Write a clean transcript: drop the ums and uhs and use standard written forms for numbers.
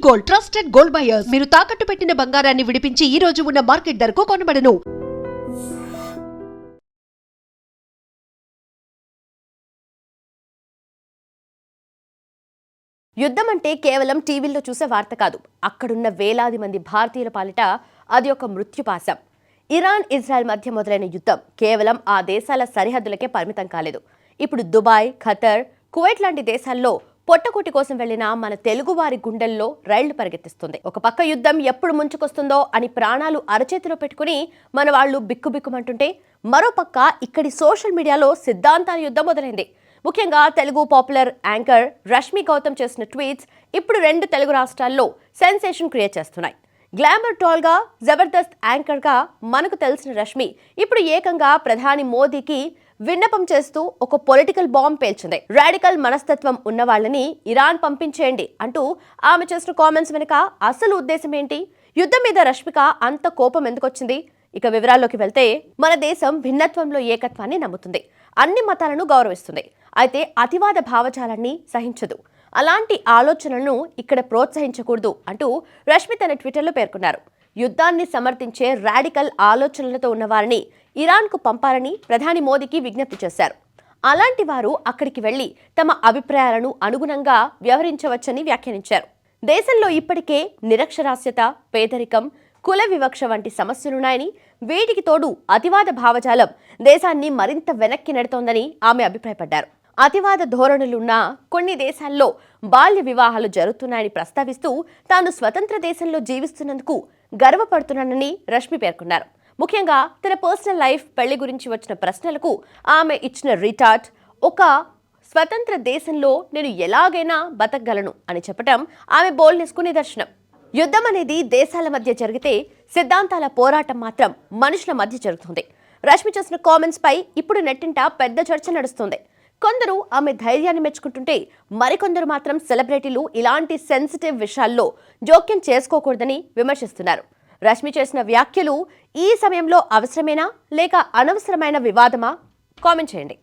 Gold, trusted gold buyers. మీరు తాకట్టు పెట్టిన బంగారాన్ని విడిపించి ఈ రోజు ఉన్న మార్కెట్ ధరకు కొనబడను. యుద్ధం అంటే కేవలం టీవీల్లో చూసే వార్త కాదు. అక్కడున్న వేలాది మంది భారతీయుల పాలిట అది ఒక మృత్యుపాశం. ఇరాన్ ఇజ్రాయెల్ మధ్య మొదలైన యుద్ధం కేవలం ఆ దేశాల సరిహద్దులకే పరిమితం కాలేదు. ఇప్పుడు దుబాయ్, ఖతర్, కువైట్ లాంటి దేశాల్లో పొట్టకూటి కోసం వెళ్లిన మన తెలుగువారి గుండెల్లో రైళ్లు పరిగెత్తిస్తుంది. ఒక పక్క యుద్ధం ఎప్పుడు ముంచుకొస్తుందో అని ప్రాణాలు అరచేతిలో పెట్టుకుని మన వాళ్ళు బిక్కుబిక్కుమంటుంటే, మరోపక్క ఇక్కడి సోషల్ మీడియాలో సిద్ధాంతాల యుద్ధం మొదలైంది. ముఖ్యంగా తెలుగు పాపులర్ యాంకర్ రష్మి గౌతమ్ చేసిన ట్వీట్స్ ఇప్పుడు 2 తెలుగు రాష్ట్రాల్లో సెన్సేషన్ క్రియేట్ చేస్తున్నాయి. గ్లామర్ టాల్గా, జబర్దస్త్ యాంకర్గా మనకు తెలిసిన రష్మి ఇప్పుడు ఏకంగా ప్రధాని మోదీకి విన్నపం చేస్తూ ఒక పొలిటికల్ బాంబ్ పేల్చింది. రాడికల్ మనస్తత్వం ఉన్న వాళ్ళని ఇరాన్ పంపించేయండి అంటూ ఆమె చేసిన కామెంట్స్ వెనుక అసలు ఉద్దేశం ఏంటి? యుద్ధం మీద రష్మిక అంత కోపం ఎందుకొచ్చింది? ఇక వివరాల్లోకి వెళ్తే, మన దేశం భిన్నత్వంలో ఏకత్వాన్ని నమ్ముతుంది, అన్ని మతాలను గౌరవిస్తుంది. అయితే అతివాద భావజాలాన్ని సహించదు. అలాంటి ఆలోచనలను ఇక్కడ ప్రోత్సహించకూడదు అంటూ రష్మి తన ట్విట్టర్లో పేర్కొన్నారు. యుద్ధాన్ని సమర్థించే రాడికల్ ఆలోచనలతో ఉన్నవారిని ఇరాన్కు పంపాలని ప్రధాని మోదీకి విజ్ఞప్తి చేశారు. అలాంటి వారు అక్కడికి వెళ్లి తమ అభిప్రాయాలను అనుగుణంగా వ్యవహరించవచ్చని వ్యాఖ్యానించారు. దేశంలో ఇప్పటికే నిరక్షరాస్యత, పేదరికం, కుల వివక్ష వంటి సమస్యలున్నాయని, వీటికి తోడు అతివాద భావజాలం దేశాన్ని మరింత వెనక్కి నెడుతోందని ఆమె అభిప్రాయపడ్డారు. అతివాద ధోరణులున్న కొన్ని దేశాల్లో బాల్య వివాహాలు జరుగుతున్నాయని ప్రస్తావిస్తూ తాను స్వతంత్ర దేశంలో జీవిస్తున్నందుకు గర్వపడుతున్నానని రష్మి పేర్కొన్నారు. ముఖ్యంగా తన పర్సనల్ లైఫ్, పెళ్లి గురించి వచ్చిన ప్రశ్నలకు ఆమె ఇచ్చిన రిటార్ట్, ఒక స్వతంత్ర దేశంలో నేను ఎలాగైనా బతకగలను అని చెప్పడం ఆమె బోల్డ్నెస్కు నిదర్శనం. యుద్ధం అనేది దేశాల మధ్య జరిగితే, సిద్ధాంతాల పోరాటం మాత్రం మనుషుల మధ్య జరుగుతుంది. రష్మి చేసిన కామెంట్స్ పై ఇప్పుడు నెట్టింట పెద్ద చర్చ నడుస్తుంది. కొందరు ఆమె ధైర్యాన్ని మెచ్చుకుంటుంటే, మరికొందరు మాత్రం సెలబ్రిటీలు ఇలాంటి సెన్సిటివ్ విషయాల్లో జోక్యం చేసుకోకూడదని విమర్శిస్తున్నారు. రష్మి చేసిన వ్యాఖ్యలు ఈ సమయంలో అవసరమేనా లేక అనవసరమైన వివాదమా? కామెంట్ చేయండి.